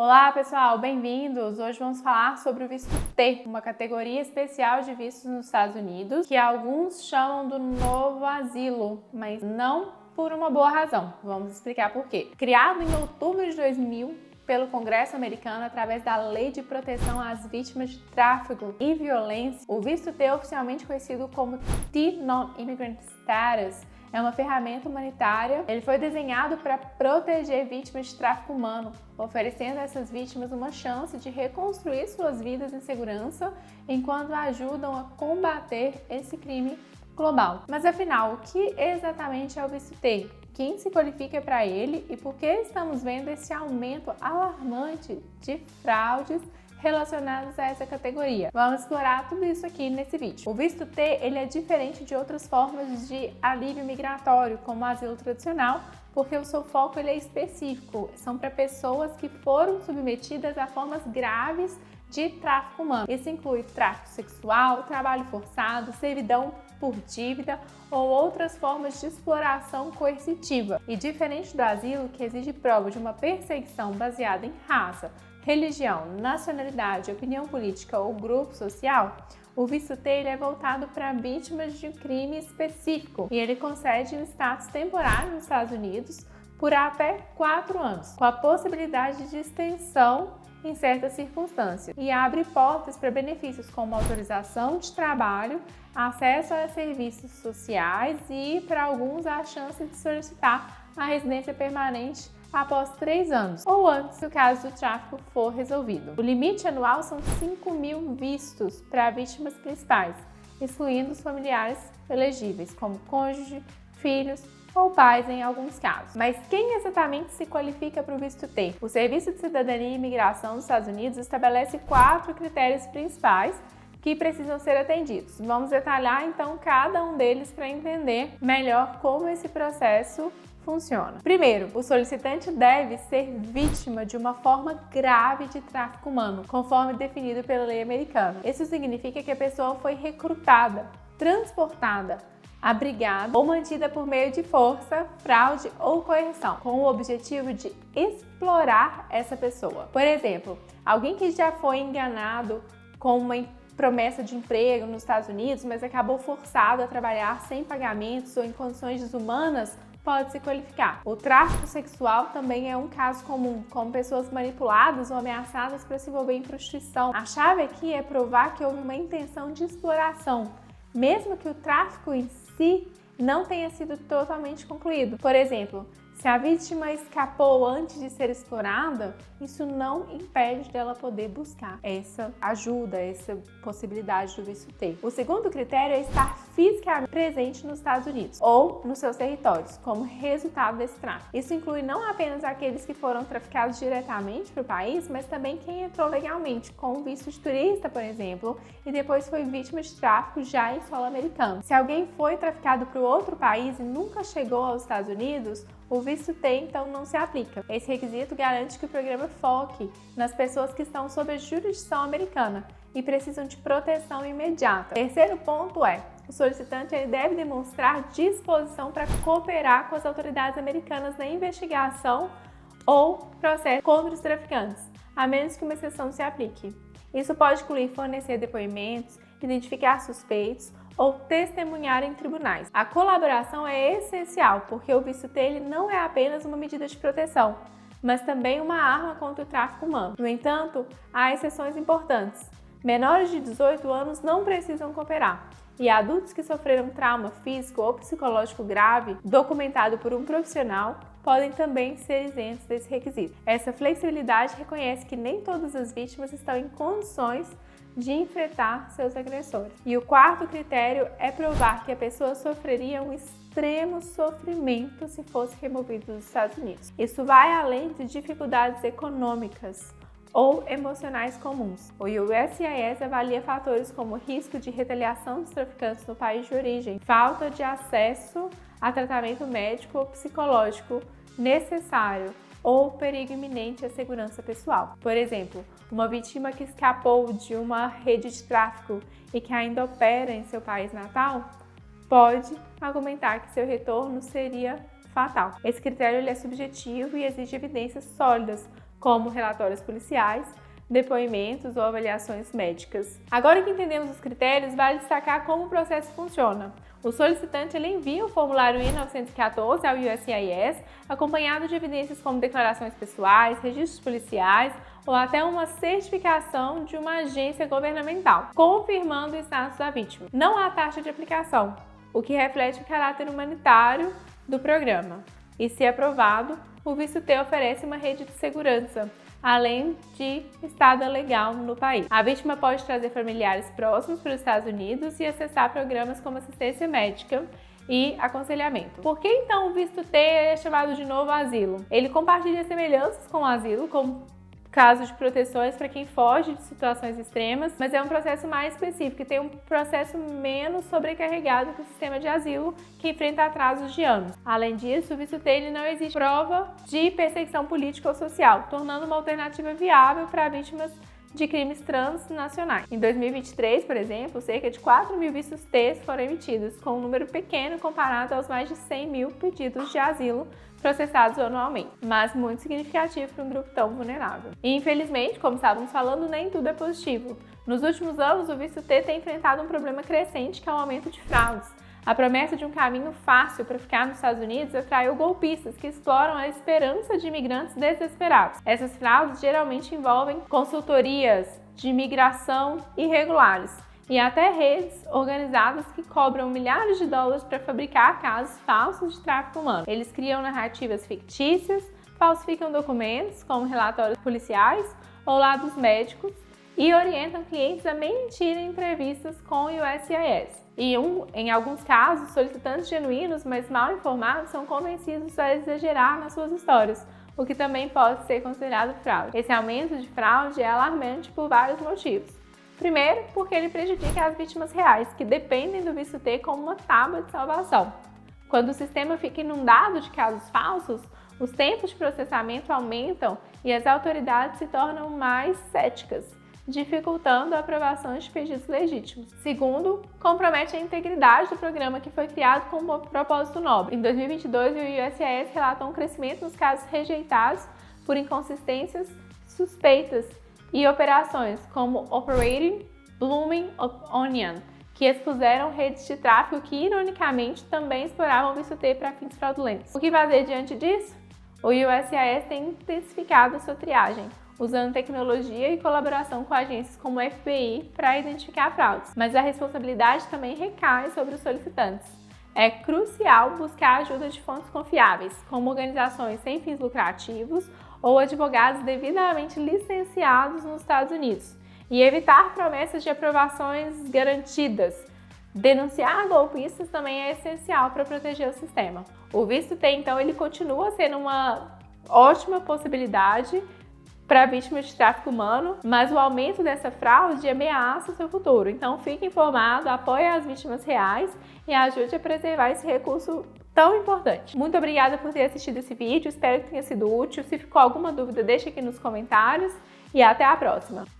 Olá pessoal, bem-vindos! Hoje vamos falar sobre o visto T, uma categoria especial de vistos nos Estados Unidos, que alguns chamam do novo asilo, mas não por uma boa razão. Vamos explicar por quê. Criado em outubro de 2000 pelo Congresso americano através da Lei de Proteção às Vítimas de Tráfico e Violência, o visto T, oficialmente conhecido como T Non-Immigrant Status, é uma ferramenta humanitária. Ele foi desenhado para proteger vítimas de tráfico humano, oferecendo a essas vítimas uma chance de reconstruir suas vidas em segurança enquanto ajudam a combater esse crime global. Mas afinal, o que exatamente é o visto T? Quem se qualifica para ele e por que estamos vendo esse aumento alarmante de fraudes relacionados a essa categoria? Vamos explorar tudo isso aqui nesse vídeo. O visto T, ele é diferente de outras formas de alívio migratório, como o asilo tradicional, porque o seu foco ele é específico. São para pessoas que foram submetidas a formas graves de tráfico humano. Isso inclui tráfico sexual, trabalho forçado, servidão por dívida ou outras formas de exploração coercitiva. E diferente do asilo, que exige prova de uma perseguição baseada em raça, religião, nacionalidade, opinião política ou grupo social, o visto T é voltado para vítimas de um crime específico e ele concede um status temporário nos Estados Unidos por até 4 anos, com a possibilidade de extensão em certas circunstâncias, e abre portas para benefícios como autorização de trabalho, acesso a serviços sociais e, para alguns, a chance de solicitar a residência permanente após 3 anos, ou antes, se o caso do tráfico for resolvido. O limite anual são 5.000 vistos para vítimas principais, excluindo os familiares elegíveis, como cônjuge, filhos ou pais em alguns casos. Mas quem exatamente se qualifica para o visto T? O Serviço de Cidadania e Imigração dos Estados Unidos estabelece 4 critérios principais que precisam ser atendidos. Vamos detalhar então cada um deles para entender melhor como esse processo funciona. Primeiro, o solicitante deve ser vítima de uma forma grave de tráfico humano, conforme definido pela lei americana. Isso significa que a pessoa foi recrutada, transportada, abrigada ou mantida por meio de força, fraude ou coerção, com o objetivo de explorar essa pessoa. Por exemplo, alguém que já foi enganado com uma promessa de emprego nos Estados Unidos, mas acabou forçado a trabalhar sem pagamentos ou em condições desumanas, pode se qualificar. O tráfico sexual também é um caso comum, como pessoas manipuladas ou ameaçadas para se envolver em prostituição. A chave aqui é provar que houve uma intenção de exploração, mesmo que o tráfico em si não tenha sido totalmente concluído. Por exemplo, se a vítima escapou antes de ser explorada, isso não impede dela poder buscar essa ajuda, essa possibilidade do visto T. O segundo critério é estar fisicamente presente nos Estados Unidos ou nos seus territórios, como resultado desse tráfico. Isso inclui não apenas aqueles que foram traficados diretamente para o país, mas também quem entrou legalmente, com visto de turista, por exemplo, e depois foi vítima de tráfico já em solo americano. Se alguém foi traficado para outro país e nunca chegou aos Estados Unidos, o visto T, então, não se aplica. Esse requisito garante que o programa foque nas pessoas que estão sob a jurisdição americana e precisam de proteção imediata. Terceiro ponto é, o solicitante ele deve demonstrar disposição para cooperar com as autoridades americanas na investigação ou processo contra os traficantes, a menos que uma exceção se aplique. Isso pode incluir fornecer depoimentos, identificar suspeitos ou testemunhar em tribunais. A colaboração é essencial, porque o visto T ele não é apenas uma medida de proteção, mas também uma arma contra o tráfico humano. No entanto, há exceções importantes. Menores de 18 anos não precisam cooperar, e adultos que sofreram trauma físico ou psicológico grave, documentado por um profissional, podem também ser isentos desse requisito. Essa flexibilidade reconhece que nem todas as vítimas estão em condições de enfrentar seus agressores. E o quarto critério é provar que a pessoa sofreria um extremo sofrimento se fosse removida dos Estados Unidos. Isso vai além de dificuldades econômicas ou emocionais comuns. O USCIS avalia fatores como risco de retaliação dos traficantes no país de origem, falta de acesso a tratamento médico ou psicológico necessário ou perigo iminente à segurança pessoal. Por exemplo, uma vítima que escapou de uma rede de tráfico e que ainda opera em seu país natal pode argumentar que seu retorno seria fatal. Esse critério ele é subjetivo e exige evidências sólidas, como relatórios policiais, depoimentos ou avaliações médicas. Agora que entendemos os critérios, vale destacar como o processo funciona. O solicitante envia o formulário I-914 ao USCIS, acompanhado de evidências como declarações pessoais, registros policiais ou até uma certificação de uma agência governamental, confirmando o status da vítima. Não há taxa de aplicação, o que reflete o caráter humanitário do programa. E, se aprovado, o visto T oferece uma rede de segurança, além de estada legal no país. A vítima pode trazer familiares próximos para os Estados Unidos e acessar programas como assistência médica e aconselhamento. Por que então o visto T é chamado de novo asilo? Ele compartilha semelhanças com o asilo, como caso de proteções para quem foge de situações extremas, mas é um processo mais específico e tem um processo menos sobrecarregado que o sistema de asilo, que enfrenta atrasos de anos. Além disso, o visto T ele não existe prova de perseguição política ou social, tornando uma alternativa viável para vítimas de crimes transnacionais. Em 2023, por exemplo, cerca de 4 mil vistos T foram emitidos, com um número pequeno comparado aos mais de 100 mil pedidos de asilo processados anualmente, mas muito significativo para um grupo tão vulnerável. E, infelizmente, como estávamos falando, nem tudo é positivo. Nos últimos anos, o visto T tem enfrentado um problema crescente, que é o aumento de fraudes. A promessa de um caminho fácil para ficar nos Estados Unidos atraiu golpistas que exploram a esperança de imigrantes desesperados. Essas fraudes geralmente envolvem consultorias de imigração irregulares e até redes organizadas que cobram milhares de dólares para fabricar casos falsos de tráfico humano. Eles criam narrativas fictícias, falsificam documentos, como relatórios policiais ou laudos médicos, e orientam clientes a mentir em entrevistas com o USCIS. E em alguns casos, solicitantes genuínos, mas mal informados, são convencidos a exagerar nas suas histórias, o que também pode ser considerado fraude. Esse aumento de fraude é alarmante por vários motivos. Primeiro, porque ele prejudica as vítimas reais, que dependem do visto T como uma tábua de salvação. Quando o sistema fica inundado de casos falsos, os tempos de processamento aumentam e as autoridades se tornam mais céticas, dificultando a aprovação de pedidos legítimos. Segundo, compromete a integridade do programa, que foi criado com um propósito nobre. Em 2022, o USCIS relatou um crescimento nos casos rejeitados por inconsistências suspeitas e operações como Operating Blooming Onion, que expuseram redes de tráfico que, ironicamente, também exploravam o visto T para fins fraudulentos. O que fazer diante disso? O USCIS tem intensificado a sua triagem, usando tecnologia e colaboração com agências como o FBI para identificar fraudes, mas a responsabilidade também recai sobre os solicitantes. É crucial buscar a ajuda de fontes confiáveis, como organizações sem fins lucrativos ou advogados devidamente licenciados nos Estados Unidos, e evitar promessas de aprovações garantidas. Denunciar golpistas também é essencial para proteger o sistema. O visto T, então, ele continua sendo uma ótima possibilidade para vítimas de tráfico humano, mas o aumento dessa fraude ameaça o seu futuro. Então, fique informado, apoie as vítimas reais e ajude a preservar esse recurso tão importante. Muito obrigada por ter assistido esse vídeo, espero que tenha sido útil. Se ficou alguma dúvida, deixa aqui nos comentários e até a próxima!